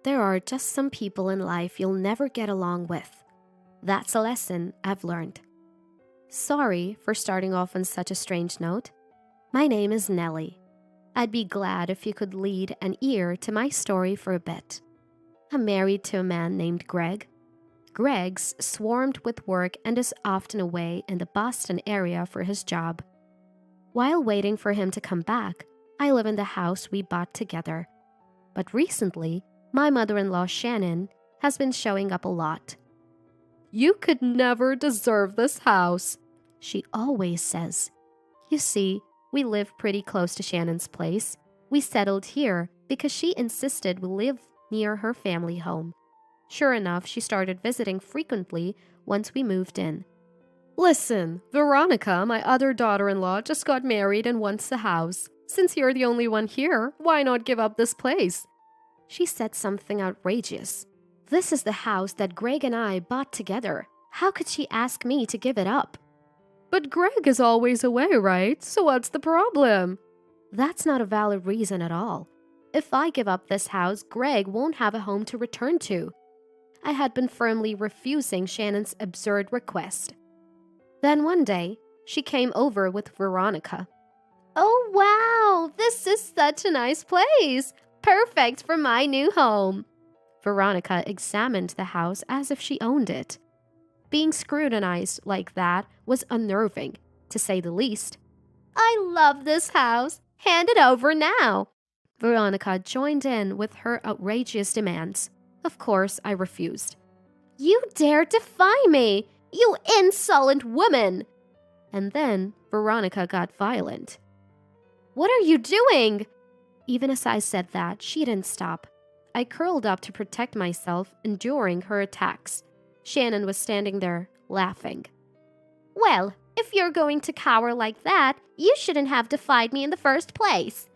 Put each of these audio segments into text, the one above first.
There are just some people in life you'll never get along with. That's a lesson I've learned. Sorry for starting off on such a strange note. My name is Nellie. I'd be glad if you could lead an ear to my story for a bit. I'm married to a man named Greg. Greg's swarmed with work and is often away in the Boston area for his job. While waiting for him to come back, I live in the house we bought together. But recently, my mother-in-law Shannon has been showing up a lot. "You could never deserve this house," she always says. You see, we live pretty close to Shannon's place. We settled here because she insisted we live near her family home. Sure enough, she started visiting frequently once we moved in. "Listen, Veronica, my other daughter-in-law, just got married and wants the house. Since you're the only one here, why not give up this place?" She said something outrageous. This is the house that Greg and I bought together. How could she ask me to give it up? "But Greg is always away, right? So what's the problem?" That's not a valid reason at all. If I give up this house, Greg won't have a home to return to. I had been firmly refusing Shannon's absurd request. Then one day, she came over with Veronica. "Oh wow, this is such a nice place. Perfect for my new home." Veronica examined the house as if she owned it. Being scrutinized like that was unnerving, to say the least. "I love this house. Hand it over now." Veronica joined in with her outrageous demands. Of course, I refused. "You dare defy me, you insolent woman!" And then Veronica got violent. "What are you doing?" Even as I said that, she didn't stop. I curled up to protect myself, enduring her attacks. Shannon was standing there, laughing. "Well, if you're going to cower like that, you shouldn't have defied me in the first place."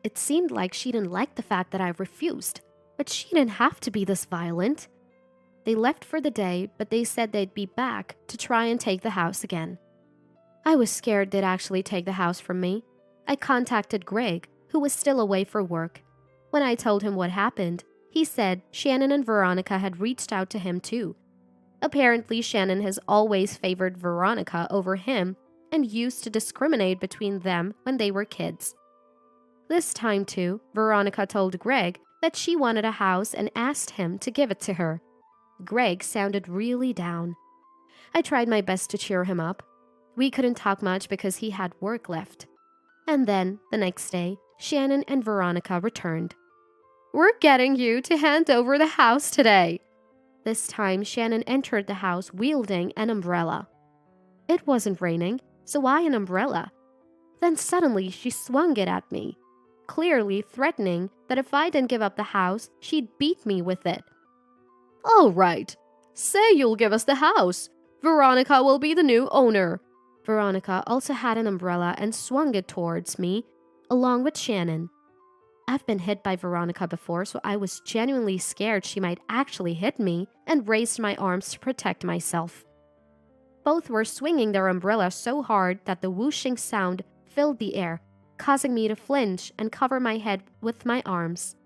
It seemed like she didn't like the fact that I refused, but she didn't have to be this violent. They left for the day, but they said they'd be back to try and take the house again. I was scared they'd actually take the house from me. I contacted Greg, who was still away for work. When I told him what happened, he said Shannon and Veronica had reached out to him too. Apparently, Shannon has always favored Veronica over him and used to discriminate between them when they were kids. This time too, Veronica told Greg that she wanted a house and asked him to give it to her. Greg sounded really down. I tried my best to cheer him up. We couldn't talk much because he had work left. And then, the next day, Shannon and Veronica returned. "We're getting you to hand over the house today." This time, Shannon entered the house wielding an umbrella. It wasn't raining, so why an umbrella? Then suddenly she swung it at me, clearly threatening that if I didn't give up the house, she'd beat me with it. "All right, say you'll give us the house. Veronica will be the new owner." Veronica also had an umbrella and swung it towards me, along with Shannon. I've been hit by Veronica before, so I was genuinely scared she might actually hit me and raised my arms to protect myself. Both were swinging their umbrella so hard that the whooshing sound filled the air, causing me to flinch and cover my head with my arms.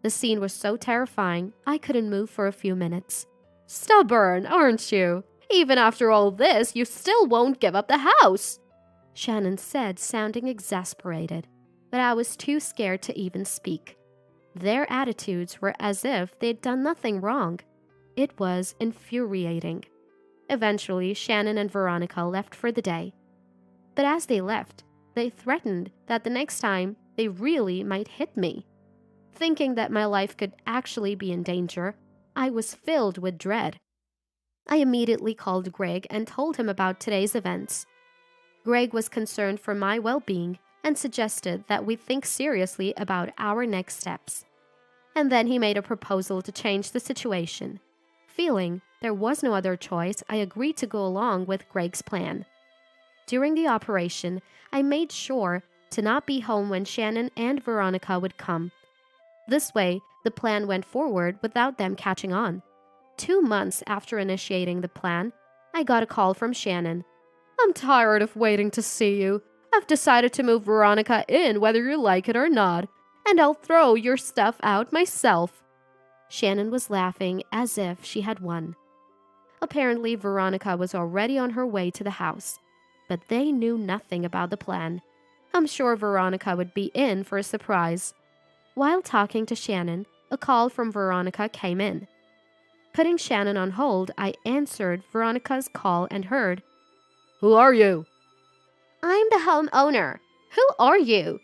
The scene was so terrifying, I couldn't move for a few minutes. "Stubborn, aren't you? Even after all this, you still won't give up the house," Shannon said, sounding exasperated. But I was too scared to even speak. Their attitudes were as if they'd done nothing wrong. It was infuriating. Eventually, Shannon and Veronica left for the day. But as they left, they threatened that the next time they really might hit me. Thinking that my life could actually be in danger, I was filled with dread. I immediately called Greg and told him about today's events. Greg was concerned for my well-being and suggested that we think seriously about our next steps. And then he made a proposal to change the situation. Feeling there was no other choice, I agreed to go along with Greg's plan. During the operation, I made sure to not be home when Shannon and Veronica would come. This way, the plan went forward without them catching on. 2 months after initiating the plan, I got a call from Shannon. "I'm tired of waiting to see you. I've decided to move Veronica in whether you like it or not, and I'll throw your stuff out myself." Shannon was laughing as if she had won. Apparently, Veronica was already on her way to the house, but they knew nothing about the plan. I'm sure Veronica would be in for a surprise. While talking to Shannon, a call from Veronica came in. Putting Shannon on hold, I answered Veronica's call and heard, "Who are you?" "I'm the homeowner. Who are you?"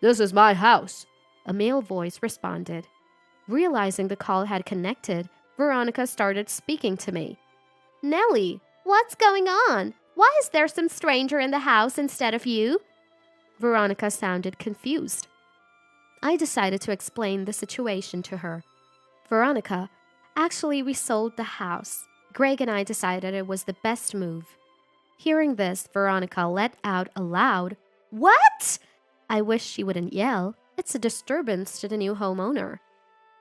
"This is my house," a male voice responded. Realizing the call had connected, Veronica started speaking to me. "Nellie, what's going on? Why is there some stranger in the house instead of you?" Veronica sounded confused. I decided to explain the situation to her. "Veronica, actually we sold the house. Greg and I decided it was the best move." Hearing this, Veronica let out a loud, "What?" I wish she wouldn't yell. It's a disturbance to the new homeowner.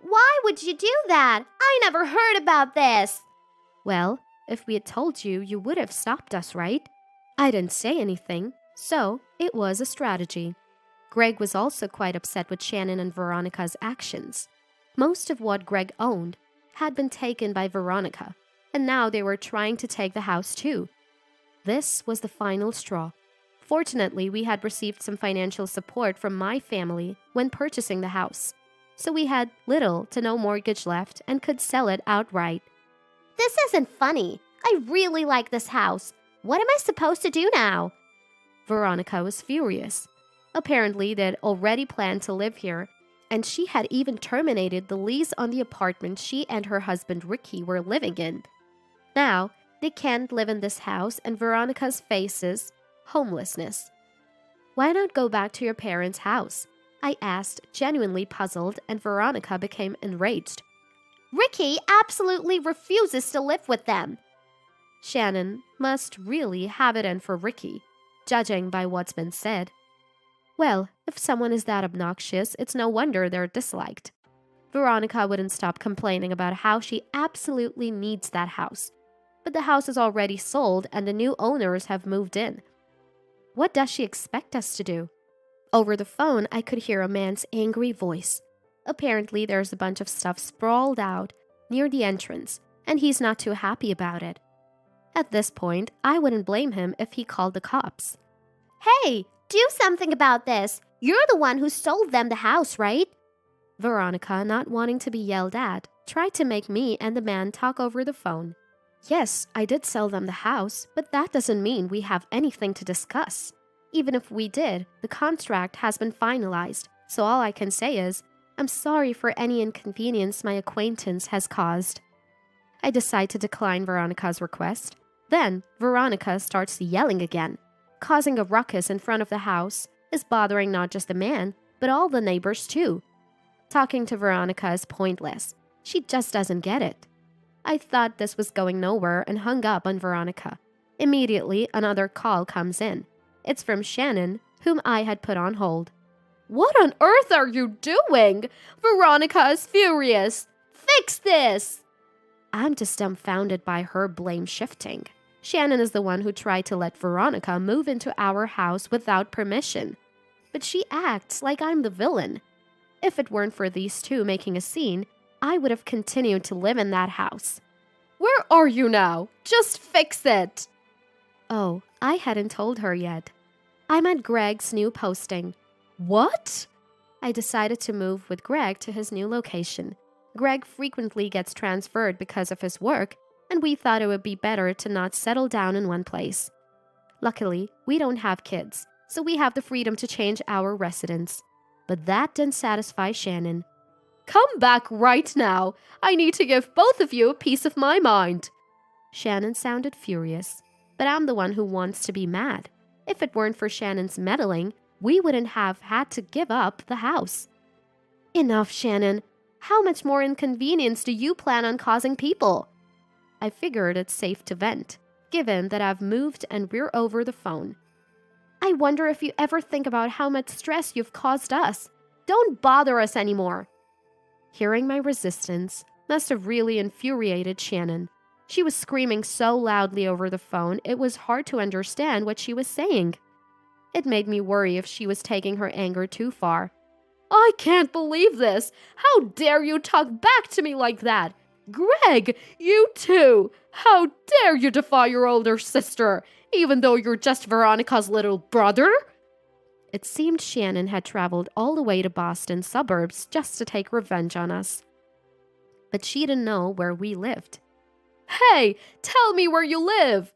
"Why would you do that? I never heard about this." "Well, if we had told you, you would have stopped us, right?" I didn't say anything, so it was a strategy. Greg was also quite upset with Shannon and Veronica's actions. Most of what Greg owned had been taken by Veronica, and now they were trying to take the house too. This was the final straw. Fortunately, we had received some financial support from my family when purchasing the house, so we had little to no mortgage left and could sell it outright. "This isn't funny. I really like this house. What am I supposed to do now?" Veronica was furious. Apparently, they'd already planned to live here, and she had even terminated the lease on the apartment she and her husband Ricky were living in. Now, they can't live in this house, and Veronica's faces homelessness. "Why not go back to your parents' house?" I asked, genuinely puzzled, and Veronica became enraged. "Ricky absolutely refuses to live with them." Shannon must really have it in for Ricky, judging by what's been said. Well, if someone is that obnoxious, it's no wonder they're disliked. Veronica wouldn't stop complaining about how she absolutely needs that house. But the house is already sold and the new owners have moved in. What does she expect us to do? Over the phone, I could hear a man's angry voice. Apparently, there's a bunch of stuff sprawled out near the entrance, and he's not too happy about it. At this point, I wouldn't blame him if he called the cops. "Hey, do something about this. You're the one who sold them the house, right?" Veronica, not wanting to be yelled at, tried to make me and the man talk over the phone. "Yes, I did sell them the house, but that doesn't mean we have anything to discuss. Even if we did, the contract has been finalized, so all I can say is, I'm sorry for any inconvenience my acquaintance has caused." I decide to decline Veronica's request. Then, Veronica starts yelling again. Causing a ruckus in front of the house is bothering not just the man, but all the neighbors too. Talking to Veronica is pointless. She just doesn't get it. I thought this was going nowhere and hung up on Veronica. Immediately, another call comes in. It's from Shannon, whom I had put on hold. "What on earth are you doing? Veronica is furious. Fix this!" I'm just dumbfounded by her blame shifting. Shannon is the one who tried to let Veronica move into our house without permission. But she acts like I'm the villain. If it weren't for these two making a scene, I would have continued to live in that house. "Where are you now? Just fix it!" Oh, I hadn't told her yet. I'm at Greg's new posting. "What?" I decided to move with Greg to his new location. Greg frequently gets transferred because of his work, and we thought it would be better to not settle down in one place. Luckily, we don't have kids, so we have the freedom to change our residence. But that didn't satisfy Shannon. "Come back right now. I need to give both of you a piece of my mind." Shannon sounded furious, but I'm the one who wants to be mad. If it weren't for Shannon's meddling, we wouldn't have had to give up the house. Enough, Shannon. How much more inconvenience do you plan on causing people? I figured it's safe to vent, given that I've moved and we're over the phone. I wonder if you ever think about how much stress you've caused us. Don't bother us anymore. Hearing my resistance must have really infuriated Shannon. She was screaming so loudly over the phone, it was hard to understand what she was saying. It made me worry if she was taking her anger too far. I can't believe this. How dare you talk back to me like that? Greg, you too. How dare you defy your older sister, even though you're just Veronica's little brother? It seemed Shannon had traveled all the way to Boston suburbs just to take revenge on us. But she didn't know where we lived. Hey, tell me where you live.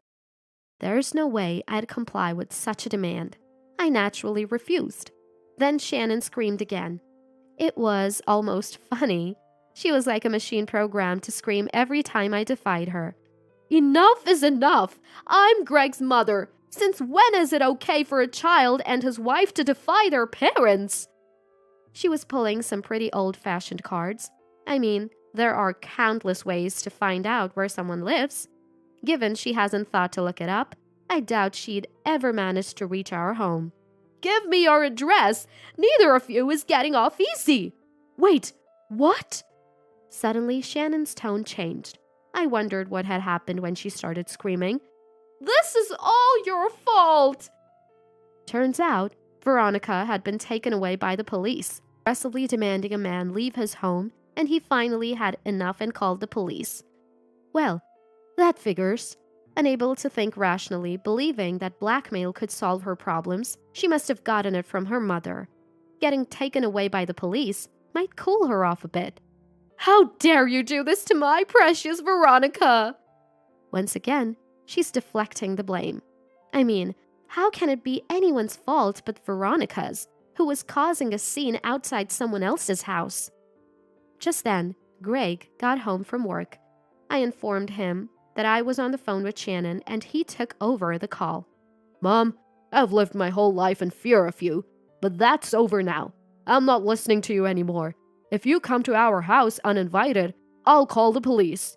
There's no way I'd comply with such a demand. I naturally refused. Then Shannon screamed again. It was almost funny. She was like a machine programmed to scream every time I defied her. Enough is enough. I'm Greg's mother. Since when is it okay for a child and his wife to defy their parents? She was pulling some pretty old-fashioned cards. I mean, there are countless ways to find out where someone lives. Given she hasn't thought to look it up, I doubt she'd ever manage to reach our home. Give me your address. Neither of you is getting off easy. Wait, what? Suddenly, Shannon's tone changed. I wondered what had happened when she started screaming. This is all your fault. Turns out, Veronica had been taken away by the police, aggressively demanding a man leave his home, and he finally had enough and called the police. Well, that figures. Unable to think rationally, believing that blackmail could solve her problems, she must have gotten it from her mother. Getting taken away by the police might cool her off a bit. How dare you do this to my precious Veronica? Once again, she's deflecting the blame. I mean, how can it be anyone's fault but Veronica's, who was causing a scene outside someone else's house? Just then, Greg got home from work. I informed him that I was on the phone with Shannon, and he took over the call. Mom, I've lived my whole life in fear of you, but that's over now. I'm not listening to you anymore. If you come to our house uninvited, I'll call the police.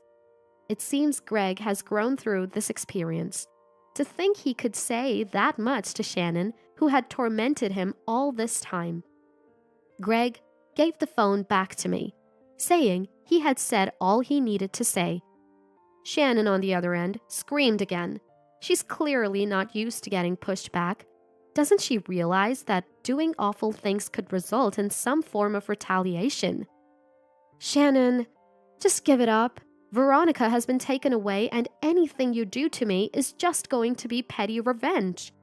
It seems Greg has grown through this experience. To think he could say that much to Shannon, who had tormented him all this time. Greg gave the phone back to me, saying he had said all he needed to say. Shannon, on the other end, screamed again. She's clearly not used to getting pushed back. Doesn't she realize that doing awful things could result in some form of retaliation? Shannon, just give it up. Veronica has been taken away, and anything you do to me is just going to be petty revenge.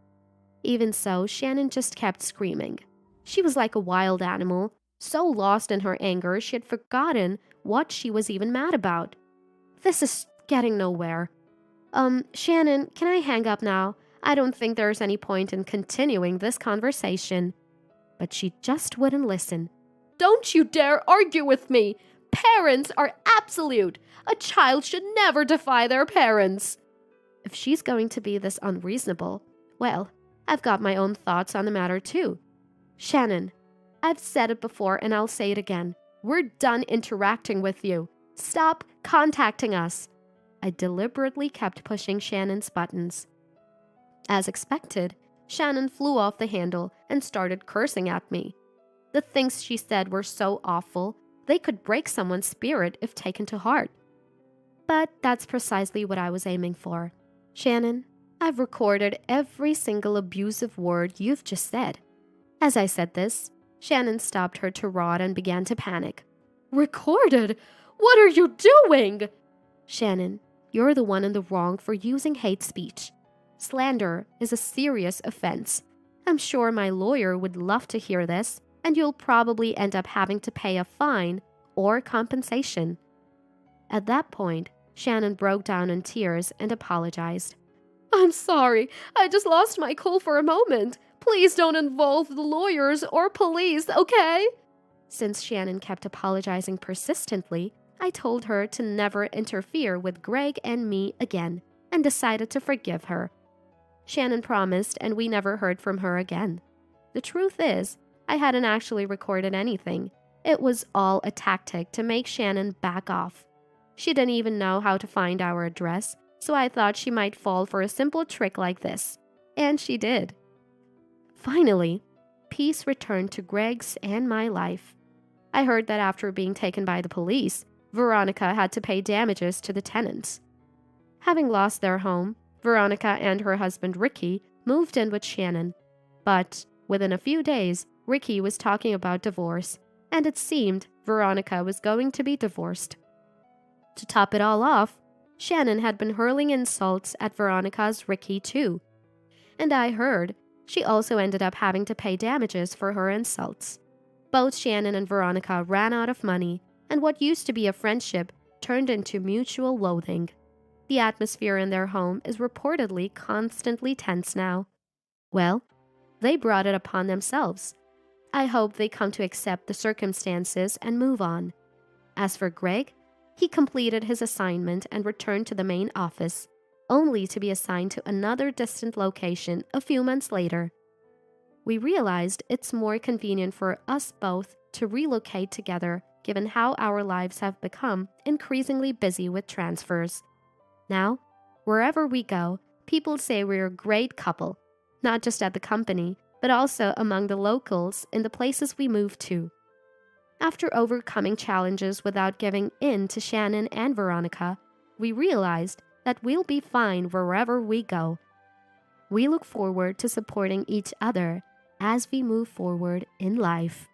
Even so, Shannon just kept screaming. She was like a wild animal, so lost in her anger she had forgotten what she was even mad about. This is getting nowhere. Shannon, can I hang up now? I don't think there's any point in continuing this conversation. But she just wouldn't listen. Don't you dare argue with me! Parents are absolute! A child should never defy their parents! If she's going to be this unreasonable, well, I've got my own thoughts on the matter too. Shannon, I've said it before and I'll say it again. We're done interacting with you. Stop contacting us. I deliberately kept pushing Shannon's buttons. As expected, Shannon flew off the handle and started cursing at me. The things she said were so awful, they could break someone's spirit if taken to heart. But that's precisely what I was aiming for. Shannon, I've recorded every single abusive word you've just said. As I said this, Shannon stopped her tirade and began to panic. Recorded? What are you doing? Shannon, you're the one in the wrong for using hate speech. Slander is a serious offense. I'm sure my lawyer would love to hear this, and you'll probably end up having to pay a fine or compensation. At that point, Shannon broke down in tears and apologized. I'm sorry. I just lost my cool for a moment. Please don't involve the lawyers or police, okay? Since Shannon kept apologizing persistently, I told her to never interfere with Greg and me again, and decided to forgive her. Shannon promised, and we never heard from her again. The truth is, I hadn't actually recorded anything. It was all a tactic to make Shannon back off. She didn't even know how to find our address, so I thought she might fall for a simple trick like this. And she did. Finally, peace returned to Greg's and my life. I heard that after being taken by the police, Veronica had to pay damages to the tenants. Having lost their home, Veronica and her husband Ricky moved in with Shannon. But within a few days, Ricky was talking about divorce, and it seemed Veronica was going to be divorced. To top it all off, Shannon had been hurling insults at Veronica's Ricky too. And I heard she also ended up having to pay damages for her insults. Both Shannon and Veronica ran out of money, and what used to be a friendship turned into mutual loathing. The atmosphere in their home is reportedly constantly tense now. Well, they brought it upon themselves. I hope they come to accept the circumstances and move on. As for Greg, he completed his assignment and returned to the main office, only to be assigned to another distant location a few months later. We realized it's more convenient for us both to relocate together given how our lives have become increasingly busy with transfers. Now, wherever we go, people say we're a great couple, not just at the company, but also among the locals in the places we move to. After overcoming challenges without giving in to Shannon and Veronica, we realized that we'll be fine wherever we go. We look forward to supporting each other as we move forward in life.